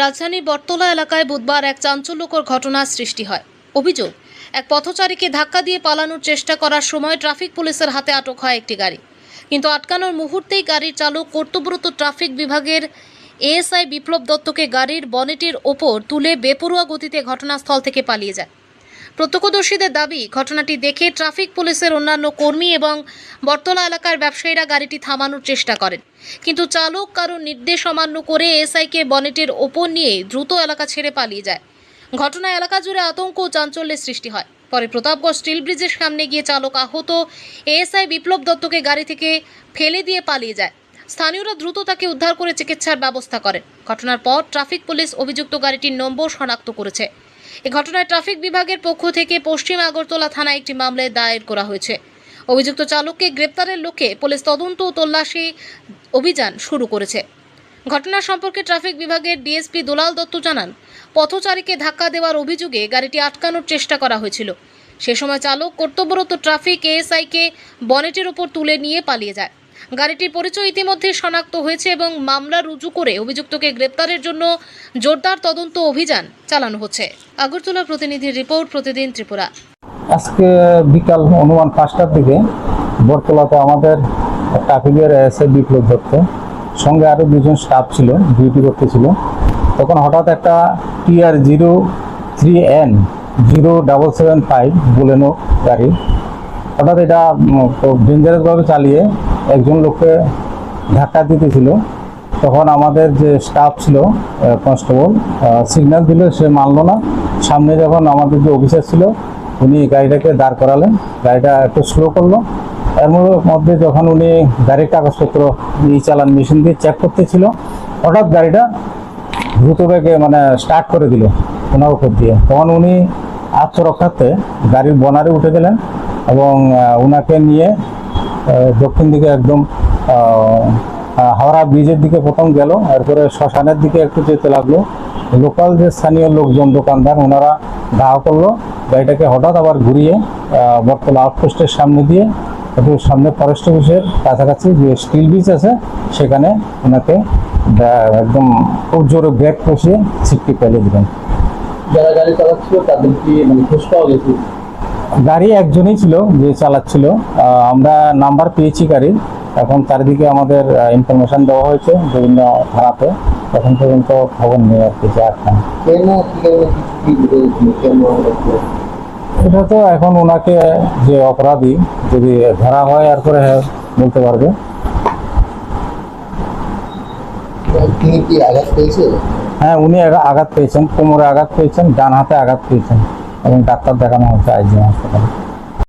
রাজধানীর বটতলা এলাকায় বুধবার এক চাঞ্চল্যকর ঘটনার সৃষ্টি হয়। অভিযোগ, এক পথচারীকে ধাক্কা দিয়ে পালানোর চেষ্টা করার সময় ট্রাফিক পুলিশের হাতে আটক হয় একটি গাড়ি। কিন্তু আটকানোর মুহূর্তেই গাড়ির চালক কর্তব্যরত ট্রাফিক বিভাগের এএসআই বিপ্লব দত্তকে গাড়ির বনেটের ওপর তুলে বেপরোয়া গতিতে ঘটনাস্থল থেকে পালিয়ে যায়। প্রত্যক্ষদর্শীদের দাবি, ঘটনাটি দেখে ট্রাফিক পুলিশের অন্যান্য কর্মী এবং বটতলা এলাকার ব্যবসায়ীরা গাড়িটি থামানোর চেষ্টা করেন, কিন্তু চালক কারো নির্দেশ অমান্য করে এসআইকে বনেটের ওপর নিয়ে দ্রুত এলাকা ছেড়ে পালিয়ে যায়। ঘটনায় এলাকা জুড়ে আতঙ্ক ও চাঞ্চল্যের সৃষ্টি হয়। পরে প্রতাপগড় স্টিল ব্রিজের সামনে গিয়ে চালক আহত এএসআই বিপ্লব দত্তকে গাড়ি থেকে ফেলে দিয়ে পালিয়ে যায়। স্থানীয়রা দ্রুত তাকে উদ্ধার করে চিকিৎসার ব্যবস্থা করেন। ঘটনার পর ট্রাফিক পুলিশ অভিযুক্ত গাড়িটির নম্বর শনাক্ত করেছে। এই ঘটনায় ট্রাফিক বিভাগের পক্ষ থেকে পশ্চিম আগরতলা থানায় একটি মামলা দায়ের করা হয়েছে। অভিযুক্ত চালককে গ্রেপ্তারের লক্ষ্যে পুলিশ তদন্ত ও তল্লাশি অভিযান শুরু করেছে। ঘটনা সম্পর্কে ট্রাফিক বিভাগের ডিএসপি দুলাল দত্ত জানান, পথচারীকে ধাক্কা দেওয়ার অভিযোগে গাড়িটি আটকানোর চেষ্টা করা হয়েছিল। সে সময় চালক কর্তব্যরত ট্রাফিক এএসআইকে বনেটের ওপর তুলে নিয়ে পালিয়ে যায়। গাড়িটির পরিচয় ইতিমধ্যে শনাক্ত হয়েছে এবং মামলা রুজু করে অভিযুক্তকে গ্রেপ্তারের জন্য জোরদার তদন্ত অভিযান চালানো হচ্ছে। আগরতলা প্রতিনিধির রিপোর্ট, প্রতিদিন ত্রিপুরা। আজকে বিকাল অনুমান 5টার দিকে বটতলাতে আমাদের ট্রাফিকের এসআই বিপ্লব দত্ত সঙ্গে আরও দুজন স্টাফ ছিল, ডিউটি করতেছিল। তখন হঠাৎ একটা TR03N 0775 বোলেনো গাড়ি হঠাৎ এটা ডেঞ্জারাসভাবে চালিয়ে একজন লোককে ধাক্কা দিতেছিল। তখন আমাদের যে স্টাফ ছিল কনস্টেবল সিগন্যাল দিল, সে মানল না। সামনে যখন আমাদের যে অফিসার ছিল উনি গাড়িটাকে দাঁড় করালেন, গাড়িটা একটু স্লো করলো। এর মধ্যে যখন উনি গাড়ির কাগজপত্র চালান মেশিন দিয়ে চেক করতেছিল, হঠাৎ গাড়িটা দ্রুত বেগে স্টার্ট করে দিল ওনার উপর দিয়ে। তখন উনি আত্মরক্ষার্থে গাড়ির বনারে উঠে গেলেন এবং ওনাকে নিয়ে দক্ষিণ দিকে একদম হাওড়া ব্রিজের দিকে প্রথম গেল, এরপরে শ্মশানের দিকে একটু যেতে লাগলো। লোকাল যে স্থানীয় লোকজন দোকানদার ওনারা দাহ করলো গাড়িটাকে, হঠাৎ আবার ঘুরিয়ে বটতলা আউটপোস্টের সামনে দিয়ে একটু সামনে ফরেস্ট অফিসের কাছাকাছি যে স্টিল ব্রিজ আছে সেখানে ওনাকে একদম খুব জোরে ব্রেক কষিয়ে ছিটকে ফেলে দিলেন। যারা গাড়ি চালাচ্ছিল তাদের কি খোঁজ পাওয়া গেছে? গাড়ি একজনই ছিল যে চালাচ্ছিল, আমরা নাম্বার পেয়েছি গাড়ির। এখন চারিদিকে আমাদের ইনফরমেশন দেওয়া হয়েছে বিভিন্ন থানাতে, এখন পর্যন্ত খবর নেই আর কি। এটা তো এখন ওনাকে যে অপরাধী যদি ধরা হয় আর করে বলতে পারবে। আঘাত পেয়েছে? হ্যাঁ, উনি আঘাত পেয়েছেন, কোমরে আঘাত পেয়েছেন, ডান হাতে আঘাত পেয়েছেন এবং ডাক্তার দেখানো হচ্ছে আইজি হাসপাতালে।